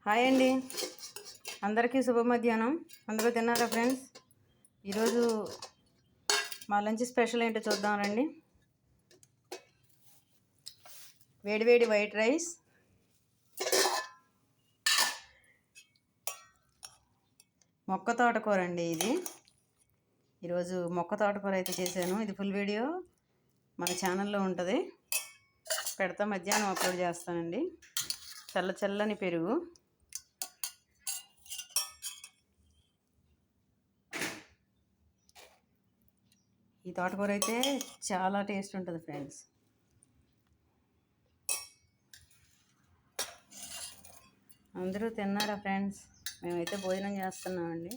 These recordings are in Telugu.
హాయ్ అండి, అందరికీ శుభ మధ్యాహ్నం. అందరూ తిన్నారా ఫ్రెండ్స్? ఈరోజు మా లంచ్ స్పెషల్ ఏంటో చూద్దాం రండి. వేడివేడి వైట్ రైస్, మొక్క తోటకూర అండి. ఈరోజు మొక్క తోటకూర అయితే చేశాను. ఇది ఫుల్ వీడియో మన ఛానల్లో ఉంటుంది, పెడతా. మధ్యాహ్నం అప్లోడ్ చేస్తానండి. చల్లని పెరుగు, ఈ తోటకూర అయితే చాలా టేస్ట్ ఉంటుంది ఫ్రెండ్స్. అందరూ తిన్నారా ఫ్రెండ్స్? మేమైతే భోజనం చేస్తున్నామండి.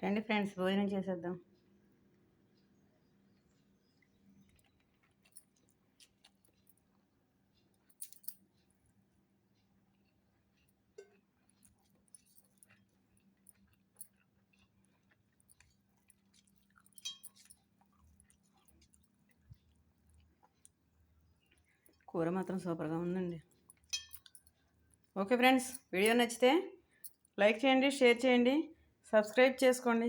రండి ఫ్రెండ్స్, భోజనం చేసేద్దాం. కూర మాత్రం సూపర్గా ఉందండి. ఓకే ఫ్రెండ్స్, వీడియో నచ్చితే లైక్ చేయండి, షేర్ చేయండి, సబ్స్క్రైబ్ చేసుకోండి.